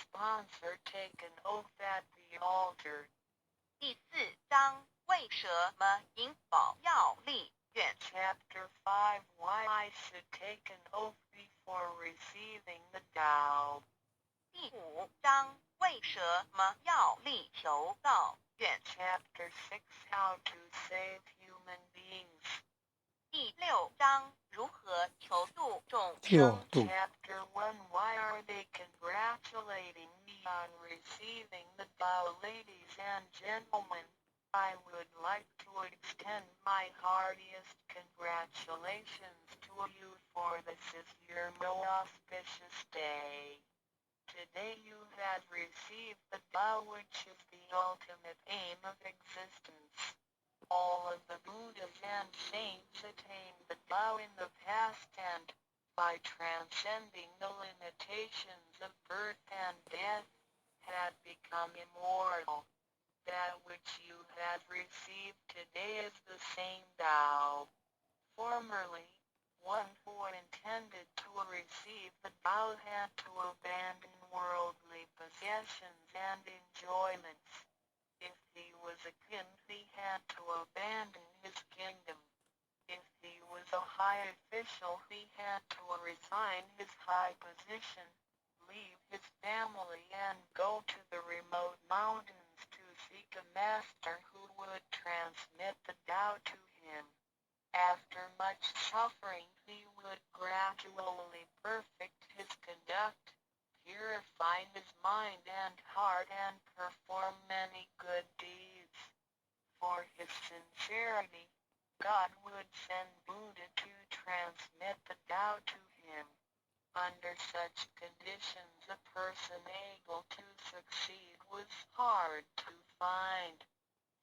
sponsor take an oath at the altar. 第4章为什么应保要立愿 Chapter 5 Why I should take an oath before receiving the vow. 第5章为什么要立求告愿 Chapter 6 How to save human beings. 第6章如何求度众六生度 Chapter 1 Why are they congratulating me on receiving the vow? Ladies and gentlemen, I would like to extend my heartiest congratulations to you, for this is your most auspicious day. Today you have received the vow, which is the ultimate aim of existence. All of the Buddhas and saints attained the vow in the past, and, by transcending the limitations of birth and death, had become immortal. That which you have received today is the same vow. Formerly, one who intended to receive the vow had to abandon worldly possessions and enjoyments. If he was a king, he had to abandon his kingdom. If he was a high official, he had to resign his high position, leave his family, and go to the remote mountains to seek a master who would transmit the Tao to him. After much suffering, he would gradually perfect his conduct, purify his mind and heart, and perform many good deeds. For his sincerity, God would send Buddha to transmit the Tao to him. Under such conditions, a person able to succeed was hard to find.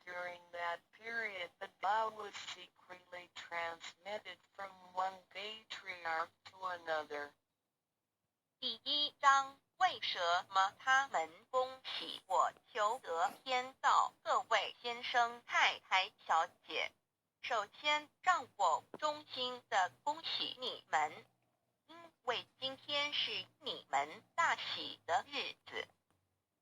During that period, the Tao was secretly transmitted from one patriarch to another. 第1章为什么他们恭喜我求得天道？各位先生、太太、小姐，首先让我衷心的恭喜你们，因为今天是你们大喜的日子。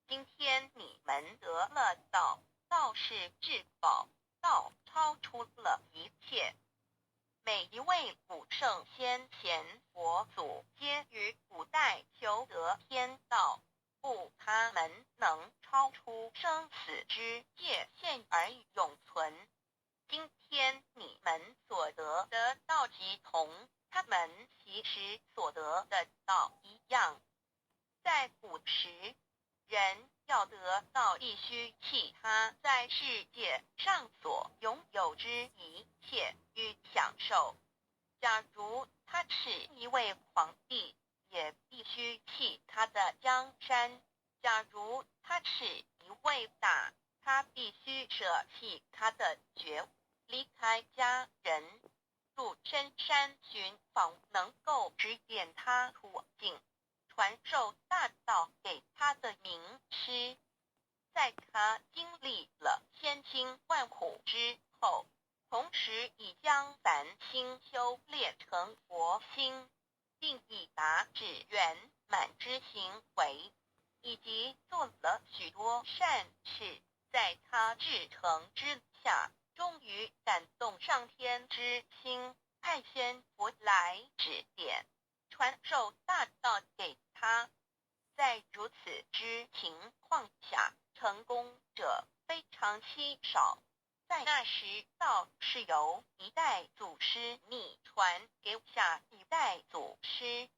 今天你们得了道，道是至宝，道超出了一切。每一位古圣先贤佛祖皆于古代求得天道，故他们能超出生死之界限而永存。今天你们所得的道即同他们其实所得的道一样。在古时，人要得到必须弃他在世界上所拥有之一切与享受。假如他是一位皇帝，也必须弃他的江山；假如他是一位大，他必须舍弃他的觉悟，离开家人，入深山寻访能够指点他途径，传授大道给他的名师。在他经历了千辛万苦之后，同时已将凡心修炼成佛心，并已达至圆满之行为，以及做了许多善事，在他至诚之下，终于感动上天之心，派仙佛来指点，传授大道给他。在如此之情况下，成功者非常稀少。在那时，道是由一代祖师秘传给下一代祖师。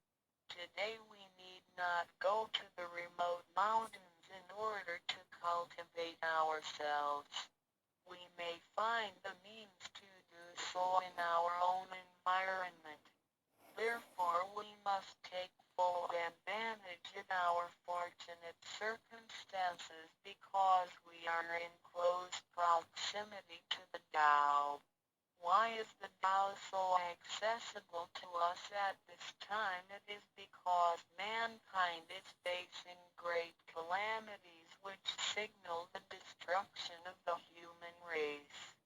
Today we need not go to the remote mountains in order to cultivate ourselves. We may find the means to do so in our own environment. Therefore we must take full advantage of our fortunate circumstances, because we are in close proximity to the Tao. Why is the Tao so accessible to us at this time? It is because mankind is facing great calamities which signal the destruction of the human race.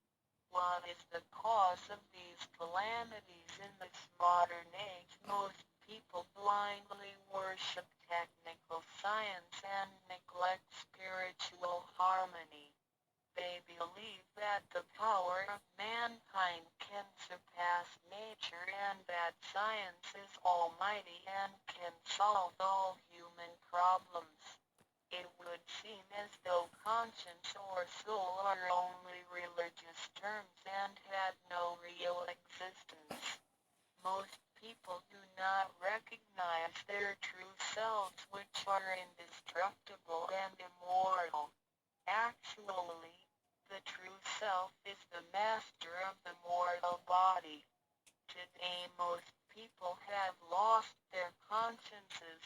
What is the cause of these calamities? In this modern age, most people blindly worship technical science power of mankind can surpass nature and that science is almighty and can solve all human problems. It would seem as though conscience or soul are only religious terms and had no real existence. Most people do not recognize their true selves, which are indestructible and immortal. Actually, the true self is the master of the mortal body. Today most people have lost their consciences,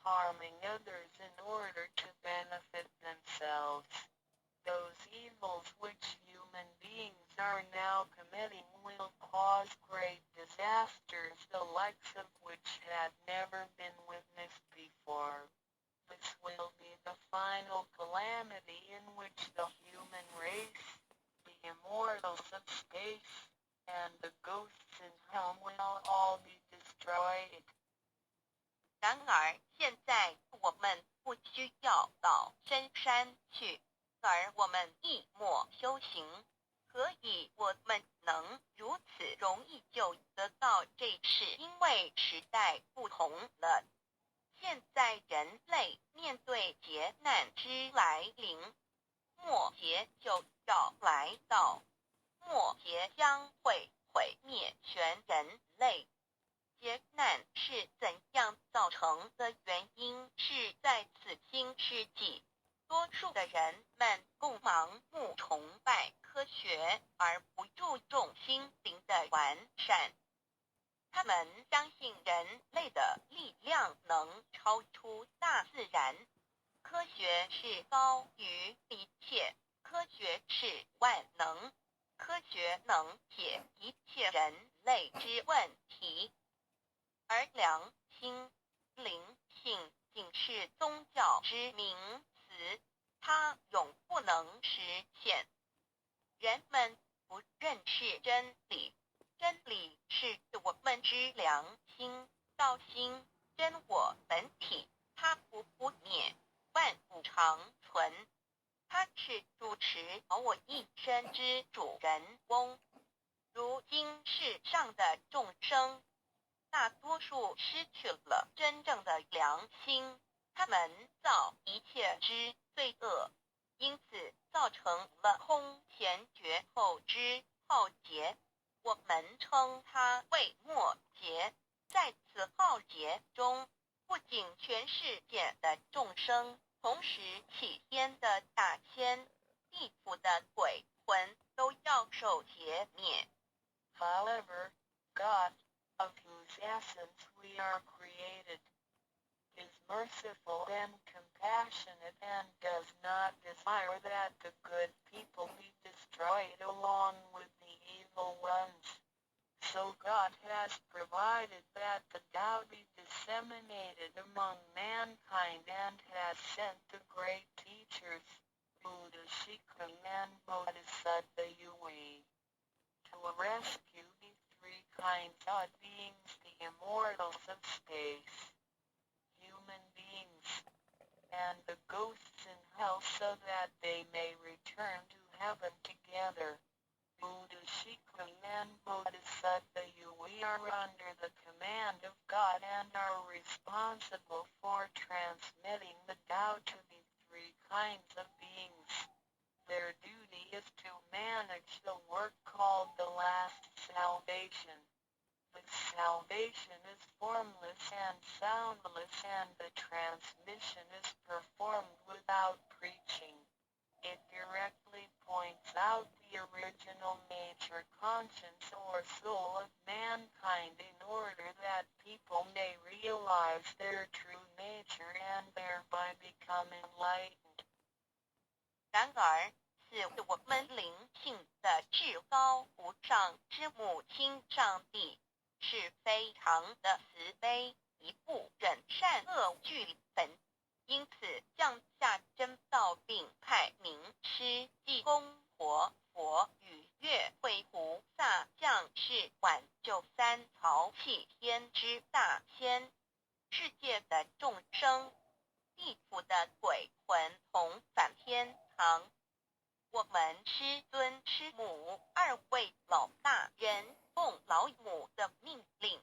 harming others in order to benefit themselves. Those evils which human beings are now committing will cause great disasters, the likes of which had never been witnessed before. This will be the final calamity in which the human race, the immortals of space, and the ghosts in hell will all be destroyed. 然而现在我们不需要到深山去，而我们一默修行，何以我们能如此容易就得到这？是因为时代不同了。现在人类面对劫难之来临，末劫就要来到，末劫将会毁灭全人类。劫难是怎样造成的？原因是在此新世纪，多数的人们共盲目崇拜科学，而不注重心灵的完善。他们相信人类的力量能超出大自然，科学是高于一切，科学是万能，科学能解一切人类之问题。而良心、灵性仅是宗教之名词，它永不能实现。人们不认识真理，真理是我们之良心、道心、真我本体，它不灭，万物长存。它是主持我一生之主人翁。如今世上的众生，大多数失去了真正的良心，他们造一切之罪恶，因此造成了空前绝后之浩劫。我们称它为末劫。在此浩劫中，不仅全世界的众生，同时起天的大千、地府的鬼魂都要受劫灭。However, God, of whose essence we are created, is merciful and compassionate and does not desire that the good people be destroyed along with the evil ones. So God has provided that the Tao be disseminated among mankind and has sent the great teachers, Buddha Shikung and Bodhisattva Yui, to rescue the three kinds of beings, the immortals of space, human beings, and the ghosts in hell, so that they may return to heaven together. Buddha Shikung and Bodhisattva Yui are under the command of God and are responsible for transmitting the Tao to the three kinds of beings. Their duty is to manage the work called the last salvation. The salvation is formless and soundless, and the transmission is performed without preaching. It directly points out the original nature, conscience, or soul of mankind in order that people may realize their true nature and thereby become enlightened. 然而，是我们灵性的至高无上之母亲上帝是非常的慈悲，一不忍善恶俱焚，因此降下真道，并派名师济公活佛与月慧菩萨降世挽救三曹弃天之大仙。世界的众生，地府的鬼魂同返天堂。我们师尊师母二位老大人奉老母的命令，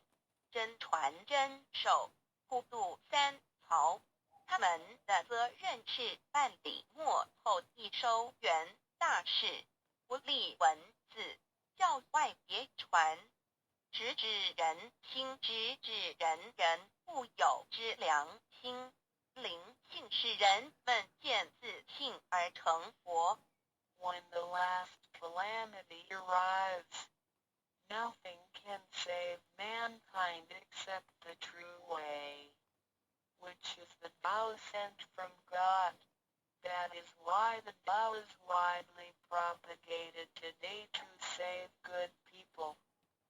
真传真守普渡三曹。他们的责任是办理末后一收元大事，不立文字，教外别传。直指人心，直指人人不有之良心。灵性使人们见自信而成佛。When the last calamity arrives, nothing can save mankind except the true way, which is the Tao sent from God. That is why the Tao is widely propagated today to save good people.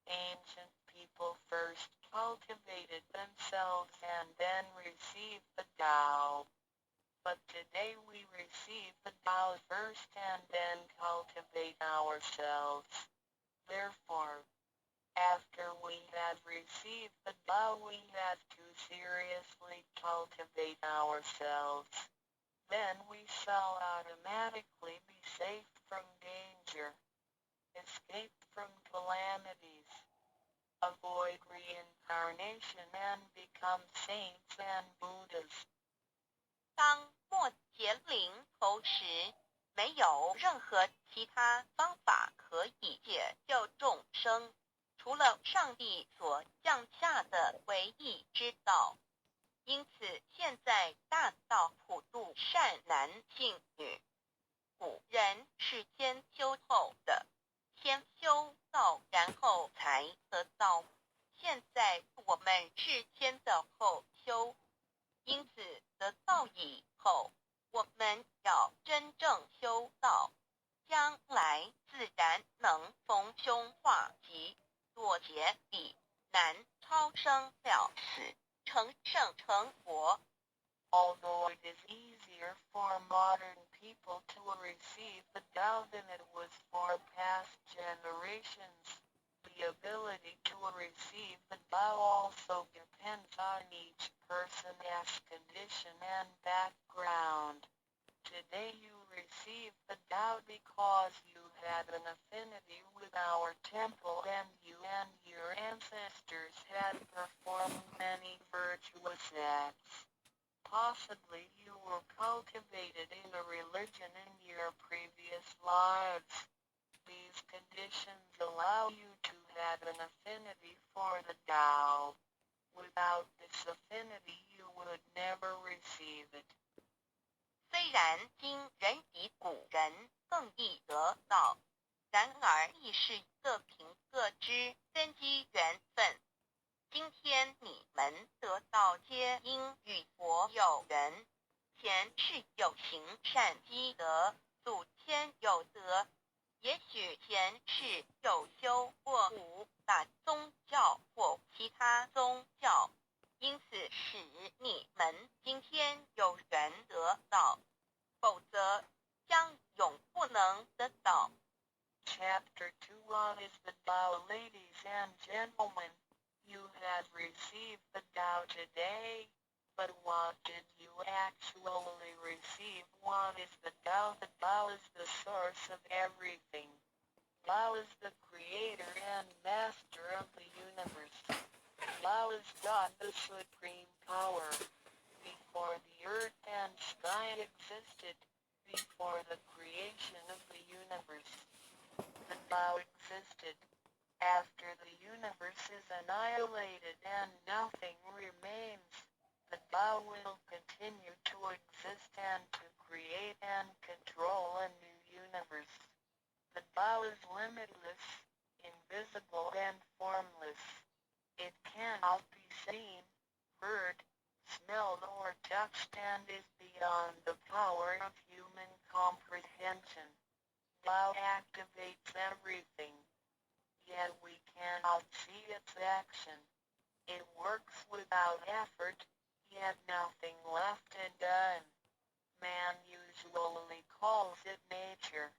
Ancient people first cultivated themselves and then received the Tao. But today we receive the Tao first and then cultivate ourselves. Therefore, after we have received the Tao, we have to seriously cultivate ourselves. Then we shall automatically be safe from danger, escape from calamities, avoid reincarnation and become saints and Buddhas. 当末劫临头时，没有任何其他方法可以解救众生，除了上帝所降下的唯一之道。因此，现在大道普渡善男信女。古人是先修后的，先修道，然后才得道。现在我们是先的后修。因此得道以后，我们要真正修道，将来自然能逢凶化吉，躲劫彼难，超生了死，成圣成佛。Although it is easier for modern people to receive the Tao than it was for past generations, the ability to receive the Tao also depends on each person's condition and background. Today you receive the Tao because you had an affinity with our temple and you and your ancestors had performed many virtuous acts. Possibly you were cultivated in a religion in your previous lives. These conditions allow you to have an affinity for the Tao. Without this affinity you would never receive it. 虽然今人比古人更易得道，然而亦是各凭各知根基缘分。今天你们得道皆因与佛有缘，前世有行善积德，祖先有德，也许前世有修过五大宗教或其他宗教，因此使你们今天有缘得道，否则将永不能得到。Chapter 2 What is the Tao, ladies and gentlemen? You have received the Tao today, but what did you actually receive? What is the Tao? The Tao is the source of everything. Tao is the creator and master of the universe. Tao is God, the supreme power. Before the earth and sky existed, before the creation of the universe, the Tao existed. After the universe is annihilated and nothing remains, the Tao will continue to exist and to create and control a new universe. The Tao is limitless, invisible and formless. It cannot be seen, heard, smelled or touched and is beyond the power of human comprehension. Tao activates everything. Yet we cannot see its action. It works without effort, yet nothing left undone. Man usually calls it nature.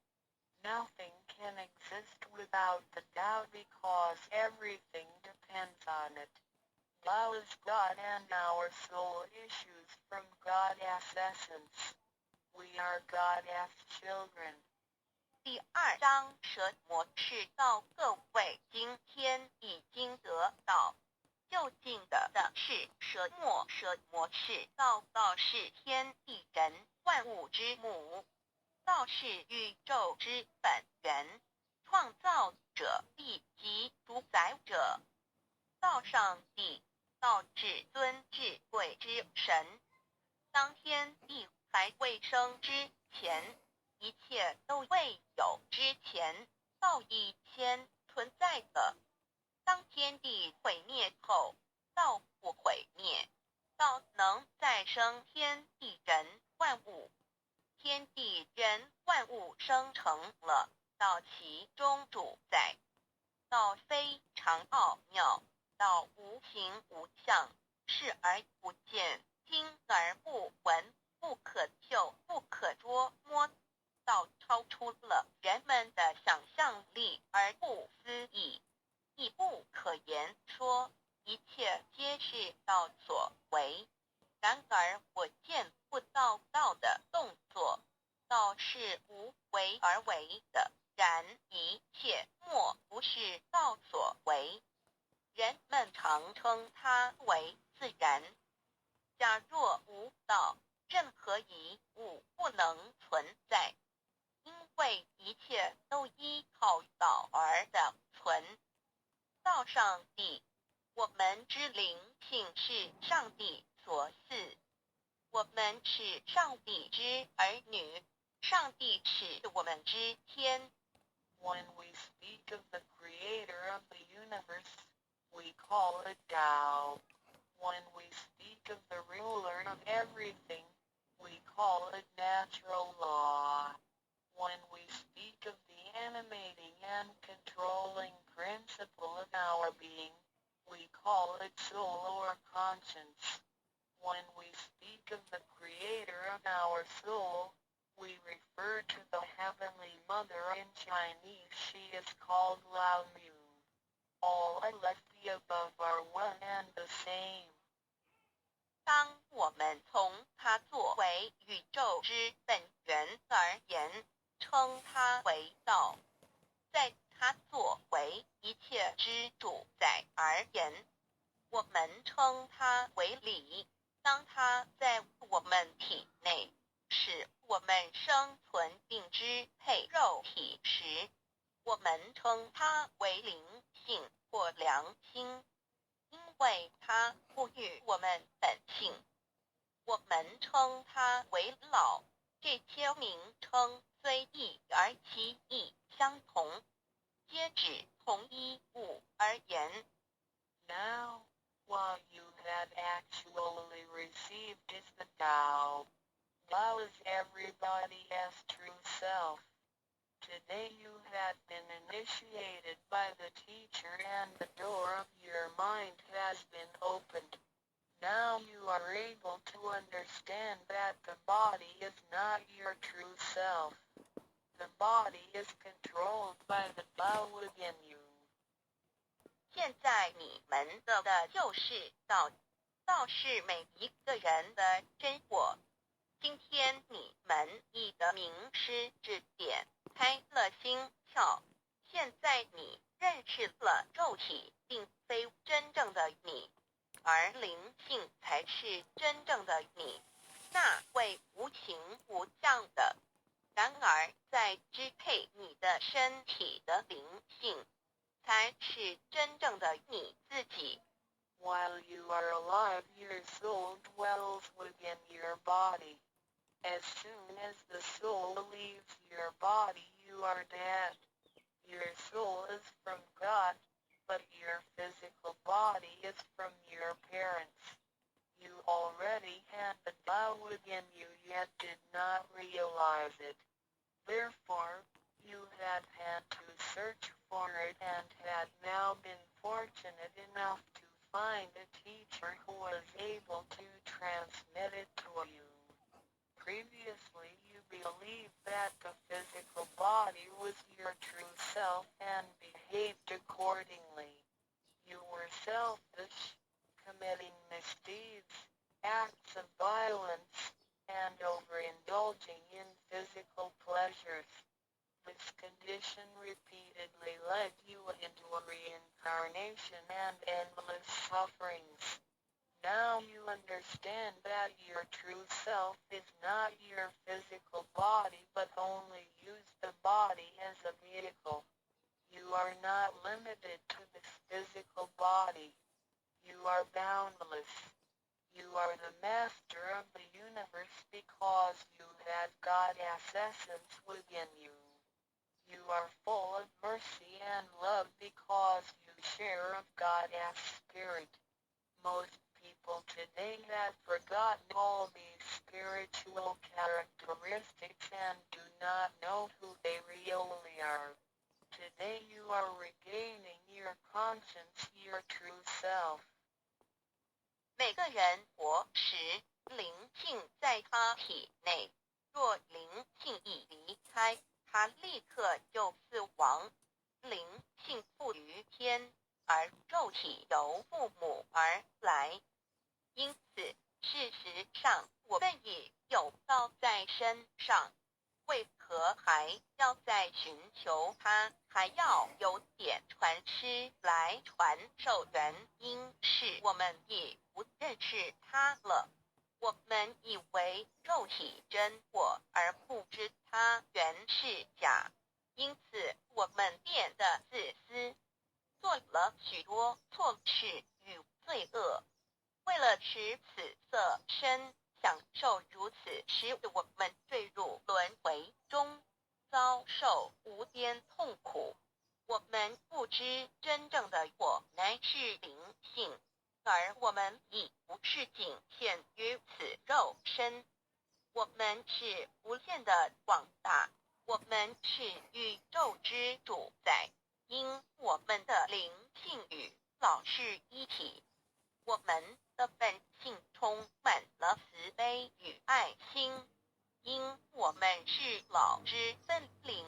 Nothing can exist without the Tao because everything depends on it. Tao is God and our soul issues from God's essence. We are God's children. 第2章蛇模式到各位今天已经得到究竟的是蛇模式道是天地人万物之母，道是宇宙之本源，创造者亦即主宰者，道上帝，道至尊至贵之神。当天地还未生之前，一切都未有之前，道已先存在的。当天地毁灭后，道不毁灭，道能再生天地人万物，天地人万物生成了道其中主宰。道非常奥妙，道无形无相，视而不见，听而不闻，不可嗅，不可捉摸，道超出了人们的想象力而不思议，亦不可言说，一切皆是道所为。然而我见不到道的动作，道是无为而为的，然一切莫不是道所为。人们常称它为自然。假若无道，任何一物不能存在，因为一切都依靠道而的存。道上帝，我们之灵性是上帝所赐，我们是上帝之儿女，上帝是我们之天。When we speak of the creator of the universe, we call it Tao. When we speak of the ruler of everything, we call it natural law. When we speak of the animating and controlling principle of our being, we call it soul or conscience. When we speak of the creator of our soul, we refer to the Heavenly Mother. In Chinese she is called Lao Mu. All I left the above are one and the same. 当我们从它作为宇宙之本源而言，称它为道；在它作为一切之主宰而言，我们称它为理。当它在我们体内，使我们生存并支配肉体时，我们称它为灵性或良心，因为它赋予我们本性。我们称它为老，这些名称虽异而其意相同，皆指同一物而言。Now, what you have actually received is the Tao. Tao is everybody's true self. Today you have been initiated by the teacher and the door of your mind has been opened. Now you are able to understand that the body is not your true self. The body is controlled by the Tao within you. 现在你们的就是道，道是每一个人的真我。今天你们已得名师指点，开了心窍。现在你认识了肉体并非真正的你，而灵性才是真正的你，那位无形无相的。然而在支配你的身体的灵性，才是真正的你自己。While you are alive, your soul dwells within your body. As soon as the soul leaves your body, you are dead. Your soul is from God, but your physical body is from your parents. You already had the Tao within you, yet did not realize it. Therefore, you had had to search for it and had now been fortunate enough to find a teacher who was able to transmit it to you. Previously, you believed that the physical body was your true self and behaved accordingly. You were selfish, committing misdeeds, acts of violence, and overindulging in physical pleasures. This condition repeatedly led you into a reincarnation and endless sufferings. Now you understand that your true self is not your physical body but only use the body as a vehicle. You are not limited to this physical body. You are boundless. You are the master of the universe because you have God's essence within you. You are full of mercy and love because you share of God's spirit. Most people today have forgotten all these spiritual characteristics and do not know who they really are. Today you are regaining your conscience, your true self. 每个人活时，灵性在他体内，若灵性一离开，他立刻就死亡。灵性附于天，而肉体由父母而来。因此，事实上我们已有道在身上，为何还要再寻求它？还要有点传师来传授？原因是我们已不认识它了。我们以为肉体真我，而不知它原是假，因此我们变得自私，做了许多错事与罪恶。为了使此色身享受如此，使我们坠入轮回中，遭受无边痛苦。我们不知真正的我乃是灵性，而我们已不是仅限于此肉身。我们是无限的广大，我们是宇宙之主宰，因我们的灵性与老是一体。我们的本性充满了慈悲与爱心，因我们是老之分灵。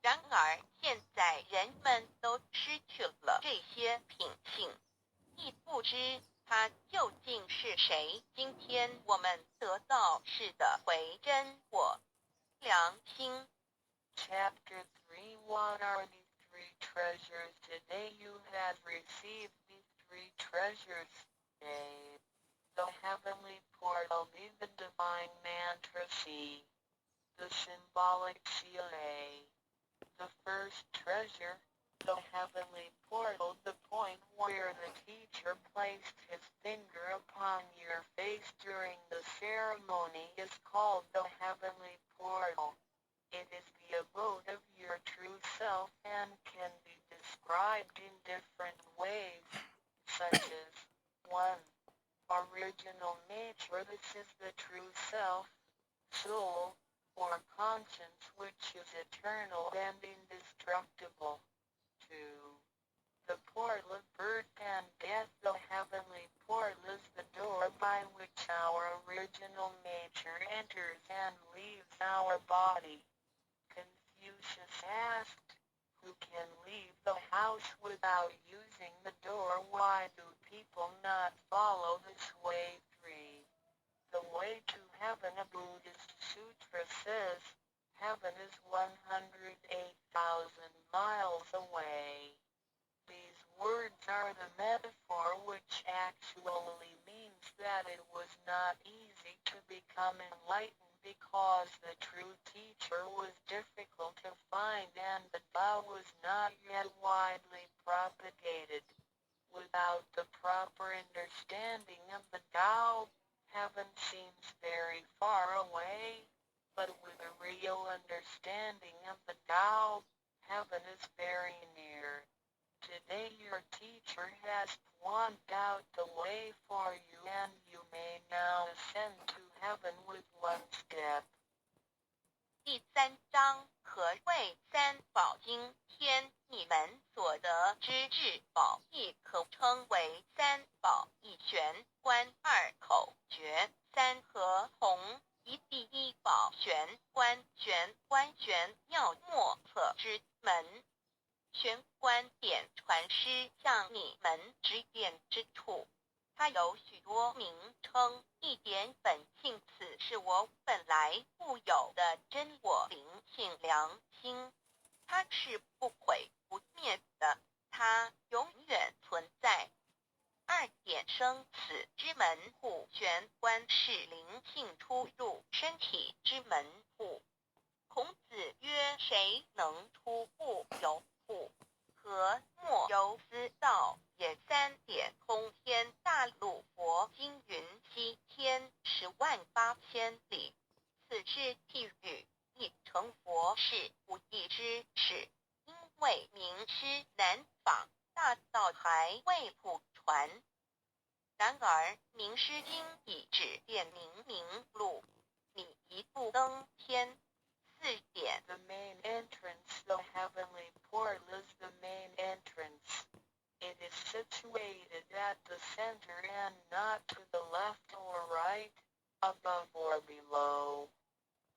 然而现在人们都失去了这些品性，亦不知它究竟是谁。今天我们得到是的回真我良心。Chapter 3 What are these three treasures? Today you have received these three treasures. A. The heavenly portal, B. The divine mantra, C. The symbolic seal, A. The first treasure, the heavenly portal, the point where the teacher placed his finger upon your face during the ceremony, is called the heavenly portal. It is the abode of your true self and can be described in different ways, such as 1. Original nature. This is the true self, soul, or conscience, which is eternal and indestructible. 2. The portal of birth and death. The heavenly portal is the door by which our original nature enters and leaves our body. Confucius asked, who can leave the house without using the door? Why do people not follow this way? 3. The way to heaven. A Buddhist sutra says, heaven is 108,000 miles away. These words are the metaphor which actually means that it was not easy to become enlightened because the true teacher was difficult to find and the Tao was not yet widely propagated. Without the proper understanding of the Tao, heaven seems very far away, but with a real understanding of the Tao, heaven is very near. Today your teacher has pointed out the way for you and you may now ascend to heaven with one step. 第3章，何谓三宝经？天，你们所得之至宝，亦可称为三宝：一玄观，二口诀，三合同。一第一宝玄观，玄观玄妙莫测之门。玄观点传师向你们指点之处，它有许多名称，一点本性，此是我种本来固有的真我灵性良心，它是不毁不灭的，它永远存在。二点生死之门户，玄关是灵性出入身体之门户。孔子曰：谁能出不由户？何莫由斯道也。三点通天大陆佛经云：西天108000里，此是譬喻，亦成佛是不义之事。因为名师难访，大道还未普传。然而名师经已指点明路，你一步登天。四点 The main entrance, the heavenly portal is the main entrance. It is situated at the center and not to the left or right, above or below.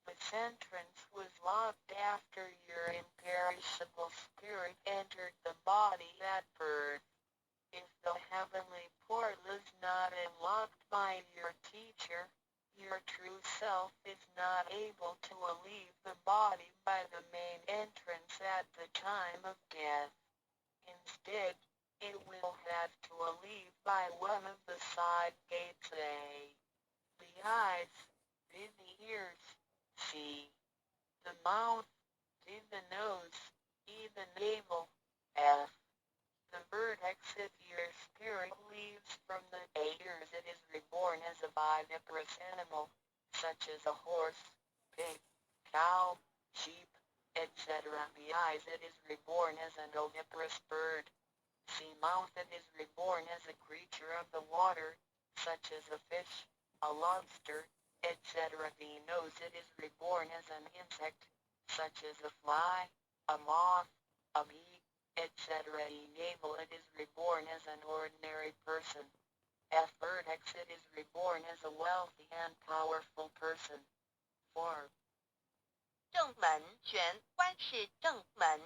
This entrance was locked after your imperishable spirit entered the body at birth. If the heavenly portal is not unlocked by your teacher, your true self is not able to leave the body by the main entrance at the time of death. Instead, it will have to leave by one of the side gates A. The eyes, B. The ears, C. The mouth, D. The nose, E. The navel, F. The vertex. If your spirit leaves from the ears, it is reborn as a viviparous animal, such as a horse, pig, cow, sheep, etc. The eyes, it is reborn as an oviparous bird. See mouth, it is reborn as a creature of the water, such as a fish, a lobster, etc. The nose, it is reborn as an insect, such as a fly, a moth, a bee, etc. The navel, it is reborn as an ordinary person. F. Vertex, it is reborn as a wealthy and powerful person. 4. 正门玄关是正门，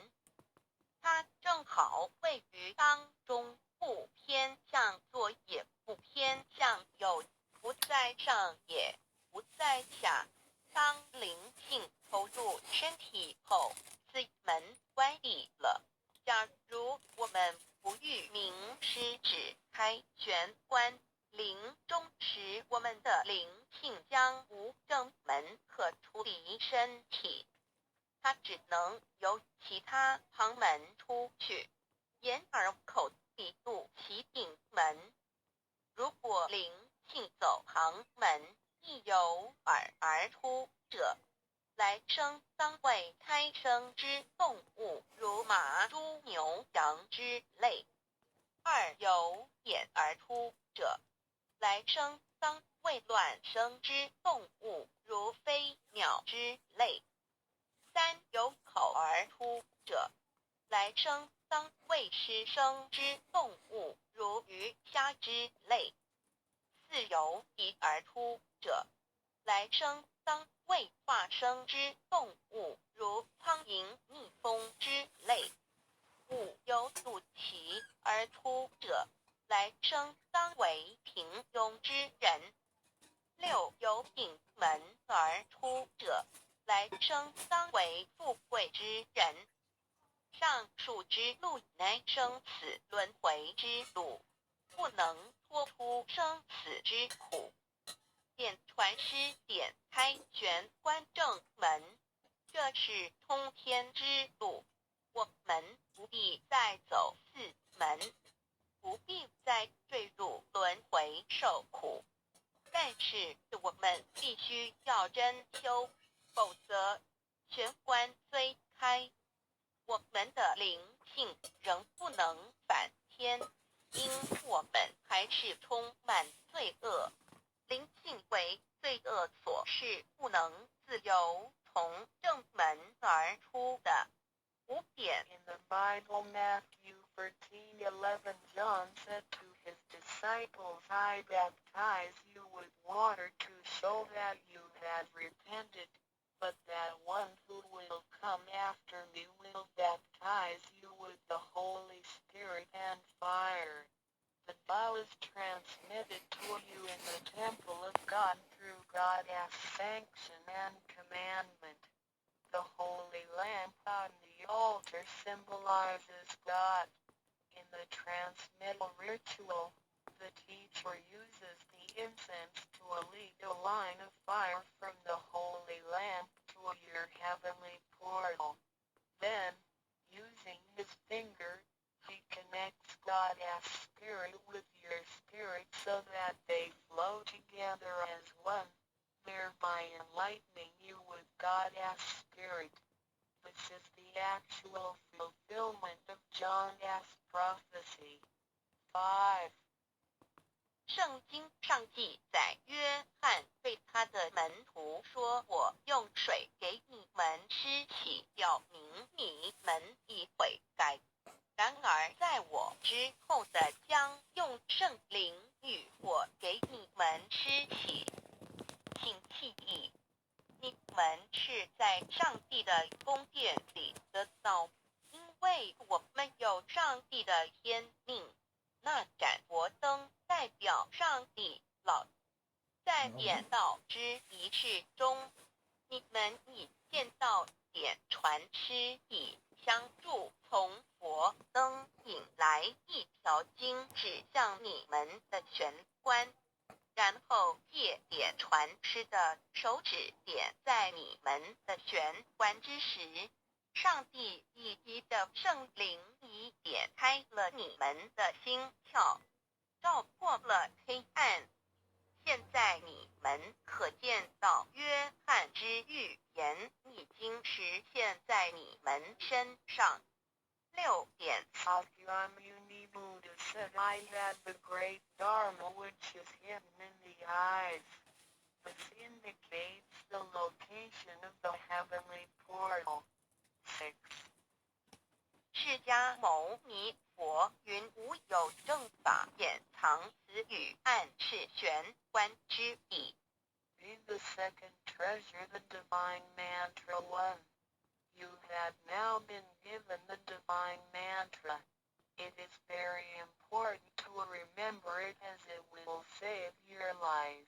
它正好位于当中，不偏向左也不偏向右，不在上也不在下。当灵性投入身体后，此门关闭了。假如我们不遇名师指开玄关，临终时我们的灵性将无正门可出离身体，它只能由其他旁门出去，眼耳口鼻肚其顶门。如果灵性走旁门，亦由耳而出者，来生当为胎生之动物，如马、猪、牛、羊之类；二由眼而出者，来生当为卵生之动物，如飞鸟之类；三由口而出者，来生当为湿生之动物，如鱼虾之类；四由鼻而出者，来生当为化生之动物，如苍蝇、蜜蜂之类；五由肚脐而出者，来生当为平庸之人；六由顶门而出者，来生当为富贵之人。上述之路乃生死轮回之路，不能脱出生死之苦。点传师点开玄关正门，这是通天之路，我们不必再走四门，不必再坠入轮回受苦。但是我们必须要真修，否则玄关虽开，我们的灵性仍不能返天，因我们还是充满罪恶。灵性为罪恶所是不能自由从正门而出的。五点 In the Bible, Matthew 13:11, John said to his disciples, I baptize you with water to show that you have repented, but that one who will come after me will baptize you with the Holy Spirit and fire. The Tao is transmitted to you in the temple of God through God's sanction and commandment. The holy lamp on the altar symbolizes God. In the transmittal ritual, the teacher uses the incense to lead a line of fire from the holy lamp to your heavenly portal. Then, using his finger, he connects God's spirit with your spirit so that they flow together as one, thereby enlightening you with God's spirit. This is the actual fulfillment of John's prophecy. 5. 圣经上记载，约翰对他的门徒说：“我用水给你们施洗，表明你们已悔改。然而在我之后的将用圣灵与火给你们施洗。请记忆，你们是在上帝的宫殿里得到，因为我们有上帝的天命。那盏佛灯代表上帝老在点道之仪式中，你们已见到点传师以相助，从佛灯引来一条经指向你们的玄关，然后借点传师的手指点在你们的玄关之时，上帝以及的圣灵已点开了你们的心窍，照破了黑暗。现在你们可见到约翰之预言已经实现在你们身上。6点 Sakyamuni Buddha said, I had the great Dharma which is hidden in the eyes. This indicates the location of the heavenly portal. 6. 释迦牟尼佛云：无有正法掩藏此语，暗示玄关之意。 Read the second treasure, the divine mantra 1. You have now been given the divine mantra. It is very important to remember it as it will save your life.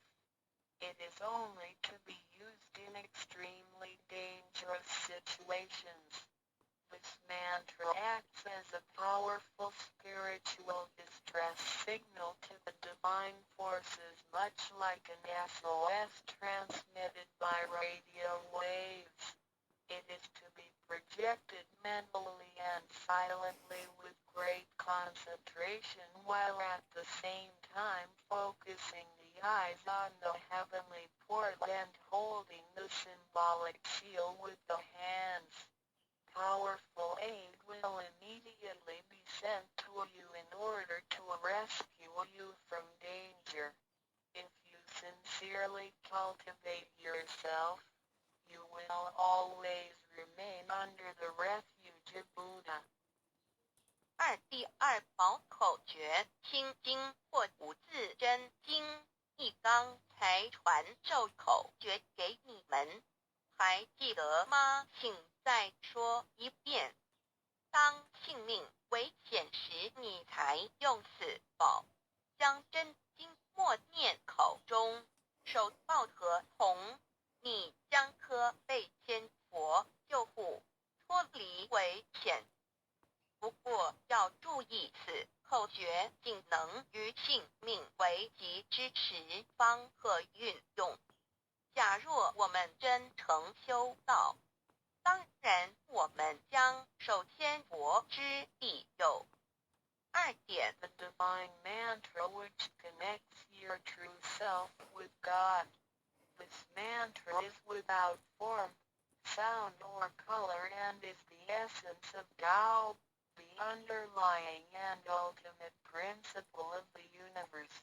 It is only to be used in extremely dangerous situations. This mantra acts as a powerful spiritual distress signal to the divine forces, much like an SOS transmitted by radio waves. It is to be projected mentally and silently with great concentration while at the same time focusing the eyes on the heavenly portal and holding the symbolic seal with the hands. Powerful aid will immediately be sent to you in order to rescue you from danger. If you sincerely cultivate yourself, you will always remain under the refuge of Buddha. 第二宝口诀：心经或无字真经一纲才传授口诀给你们，还记得吗？请再说一遍。当性命危险时，你才用此宝，将真经默念口中，手抱合同，你将可被千佛救护，脱离危险。不过要注意，此口诀仅能于性命危急之时方可运用。假若我们真诚修道，当然我们将受千佛之庇佑。2点 The divine mantra which connects your true self with God. This mantra is without form, sound or color and is the essence of Tao, the underlying and ultimate principle of the universe.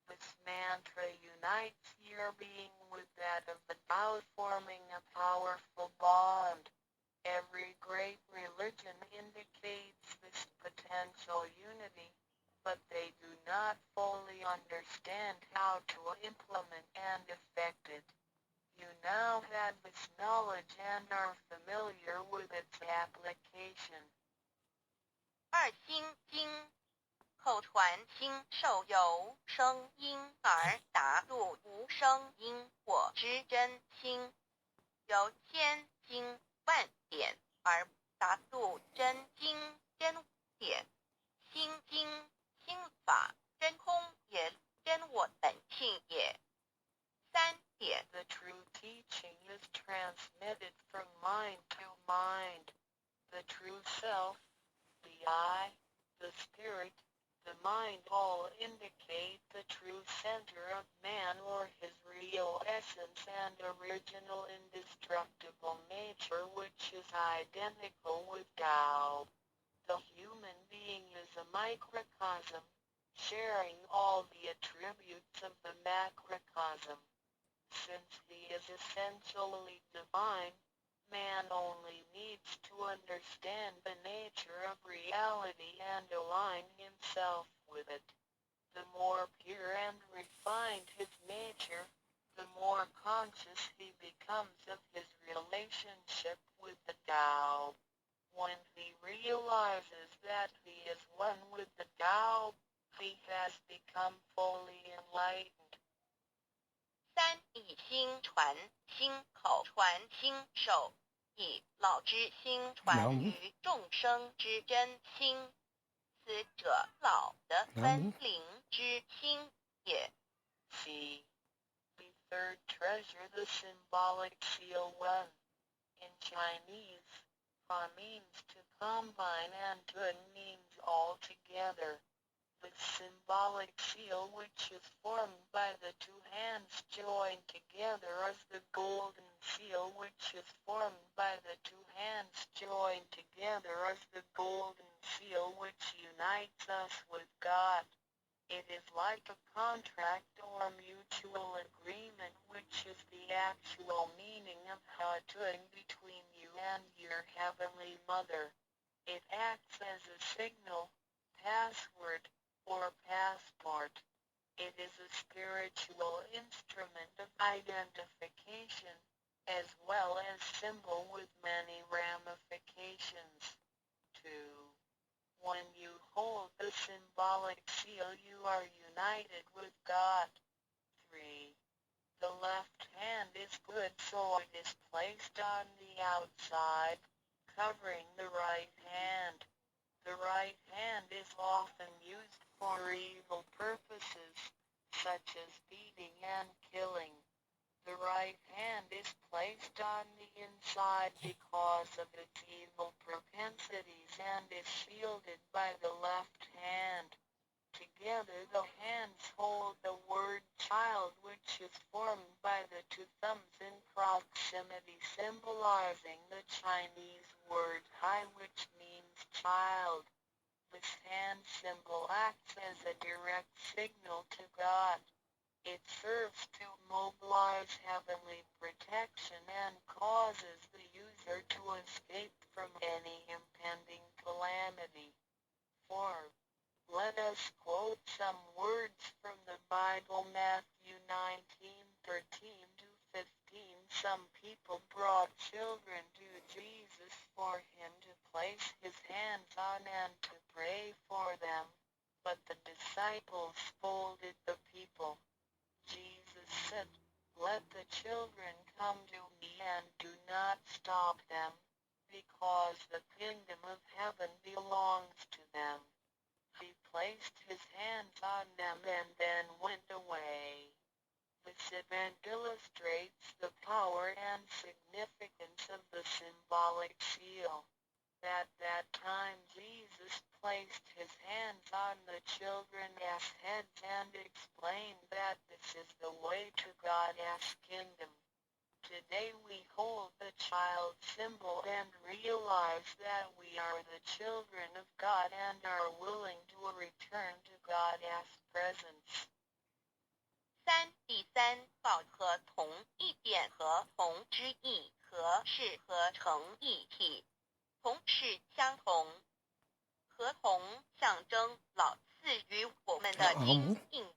This mantra unites your being with that of the Tao, forming a powerful bond. Every great religion indicates this potential unity, but they do not fully understand how to implement and effect it. You now have this knowledge and are familiar with its application. 2心经口传心授由声音而达入无声因果之真心，由千经万典而达入真经真典，心经心法真空也，真我本性也。三点 The true teaching is transmitted from mind to mind. The true self, the I, the spirit, the mind all indicate the true center of man or his real essence and original indestructible nature, which is identical with Tao. The human being is a microcosm, sharing all the attributes of the macrocosm. Since he is essentially divine, man only needs to understand the nature of reality and align himself with it. The more pure and refined his nature, the more conscious he becomes of his relationship with the Tao. When he realizes that he is one with the Tao, he has become fully enlightened. 三以心传心口传心手，以老之心传于众生之真心，此者老的分灵之心也。C. The third treasure, the symbolic seal one. In Chinese, fa means to combine and tun means all together. The symbolic seal, which is formed by the two hands joined together, is the golden seal, which is formed by the two hands joined together, is the golden seal which unites us with God. It is like a contract or mutual agreement, which is the actual meaning of hatun between you and your Heavenly Mother. It acts as a signal, password, or passport. It is a spiritual instrument of identification, as well as symbol with many ramifications. 2. When you hold the symbolic seal, you are united with God. 3. The left hand is good, so it is placed on the outside, covering the right hand. The right hand is often used for evil purposes, such as beating and killing. The right hand is placed on the inside because of its evil propensities and is shielded by the left hand. Together the hands hold the word child, which is formed by the two thumbs in proximity, symbolizing the Chinese word hai, which means child. This hand symbol acts as a direct signal to God. It serves to mobilize heavenly protection and causes the user to escape from any impending calamity. 4. Let us quote some words from the Bible. Matthew 19:13-15. Some people brought children to Jesus for him to place his hands on and to pray for them, but the disciples scolded the people. Jesus said, "Let the children come to me and do not stop them, because the kingdom of heaven belongs to them." He placed his hands on them and then went away. This event illustrates the power and significance of the symbolic seal. At that time Jesus placed his hands on the children's heads and explained that this is the way to God's kingdom. Today we hold the child symbol and realize that we are the children of God and are willing to return to God's presence. 三第三报和同义点和同之义和是合成一体，同是相同，合同象征老赐予我们的经印，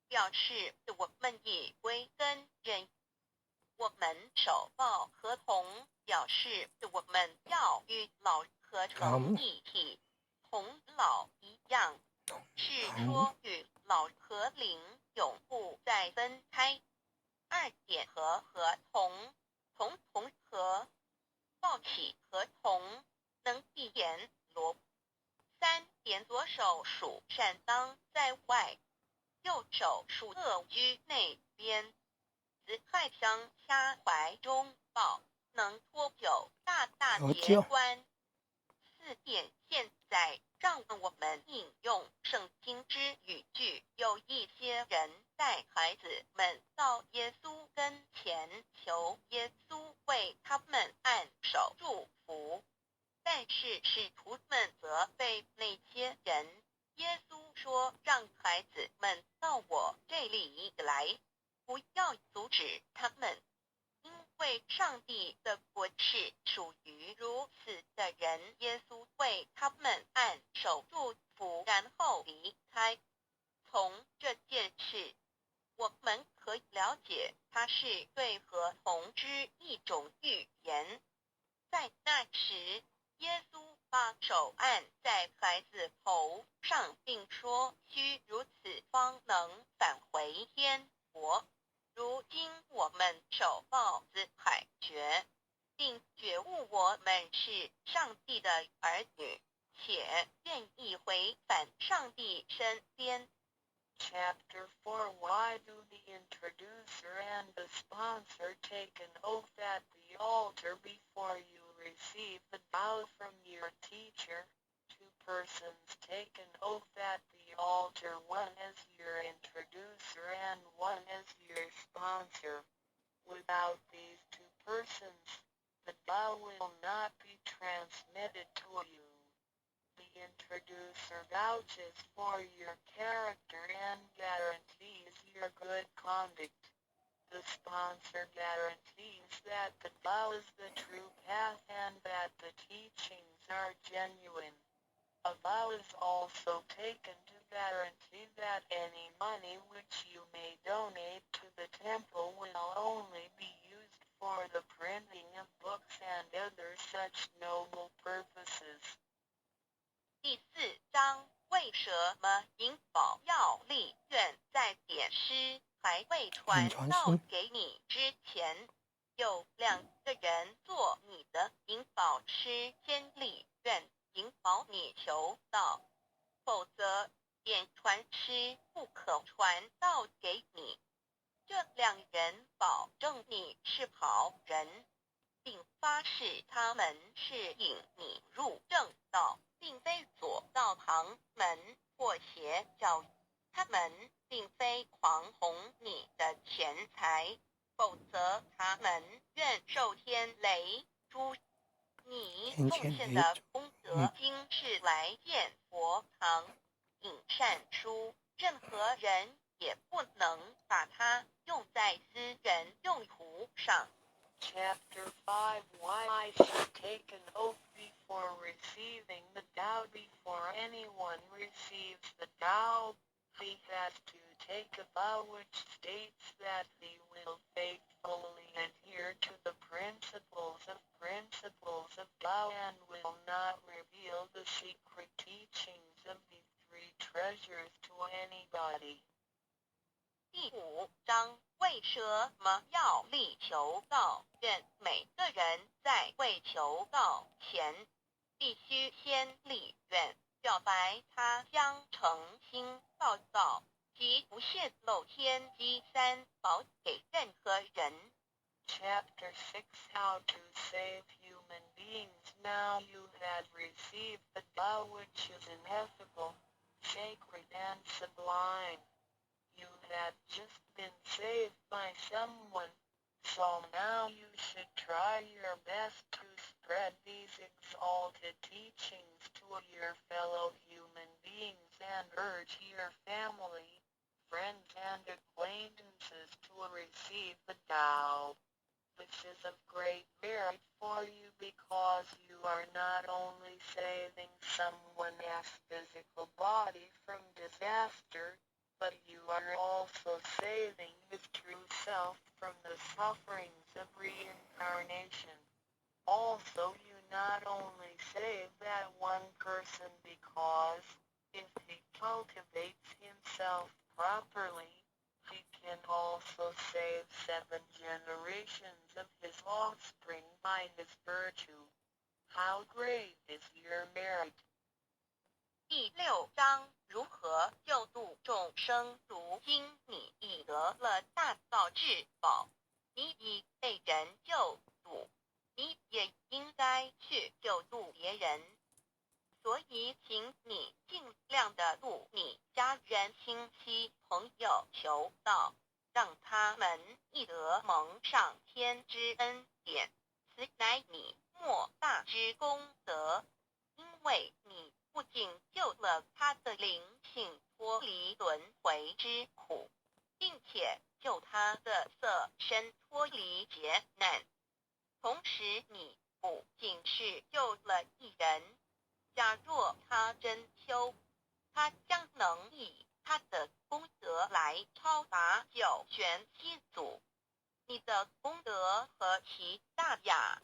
表示我们以为根人。我们守抱合同，表示我们要与老合成一体，同老一样。是说与老和灵永不再分开。2点和同和抱起和同能闭眼罗。3点左手属善当在外，右手属恶居内边。子亥相掐怀中抱，能托九大节关。4点现在让我们引用圣经之语句，有一些人带孩子们到耶稣跟前，求耶稣为他们按手祝福，但是使徒们责备那些人。耶稣说，让孩子们到我这里来，不要阻止他们，因为上帝的国是属于如此的人。耶稣为他们按手祝福，然后离开。从这件事，我们可以了解，它是对合同之一种预言。在那时，耶稣把手按在孩子头上，并说，须如此方能返回天国。如今我们手抱子海觉，并觉悟我们是上帝的儿女，且愿意回返上帝身边。Chapter 4 Why do the introducer and the sponsor take an oath at the altar before you receive the vow from your teacher? 2 persons take an oath at the altar, one as your introducer and one as your sponsor. Without these 2 persons, the vow will not be transmitted to you. The introducer vouches for your character and guarantees your good conduct. The sponsor guarantees that the vow is the true path and that the teachings are genuine. A vow is also taken to guarantee that any money which you may donate to the temple will only be used for the printing of books and other such noble purposes. 第4章，为什么银宝要立愿在典诗还未传到给你之前，有2个人做你的银宝师，先立愿引保你求道，否则典传师不可传道给你。这2人保证你是好人，并发誓他们是引你入正道，并非左道旁门或邪教。他们并非狂哄你的钱财，否则他们愿受天雷诛。你奉献的功德经是来见佛堂，引善书，任何人也不能把它用在私人用途上。Chapter 5 Why I should take an oath before receiving the vow. Before anyone receives the vow, he has to take a vow which states that he will faithfully adhere to the principles of vow and will not reveal the secret teachings of the 3 treasures to anybody. 第5章，为什么要立求道愿？每个人在为求道前，必须先立愿，表白他将诚心报道及不泄露天机3宝给任何人。Chapter 6 How to save human beings. Now you have received the vow which is ineffable, sacred and sublime. You have just been saved by someone, so now you should try your best to spread these exalted teachings to your fellow human beings and urge your family, friends and acquaintances to receive the vow. This is of great merit for you because you are not only saving someone's physical body from disaster, but you are also saving his true self from the sufferings of reincarnation. Also, you not only save that one person because, if he cultivates himself properly, he can also save 7 generations of his offspring by his virtue. How great is your merit! 第6章如何救度众生。如今你已得了大道至宝，你已被人救度，你也应该去救度别人。所以请你尽量的度你家人、亲戚、朋友求道，让他们亦得蒙上天之恩典，此乃你莫大之功德。因为你不仅救了他的灵性脱离轮回之苦，并且救他的色身脱离劫难，同时你不仅是救了一人，假若他真修，他将能以他的功德来超拔9玄七祖。你的功德何其大呀！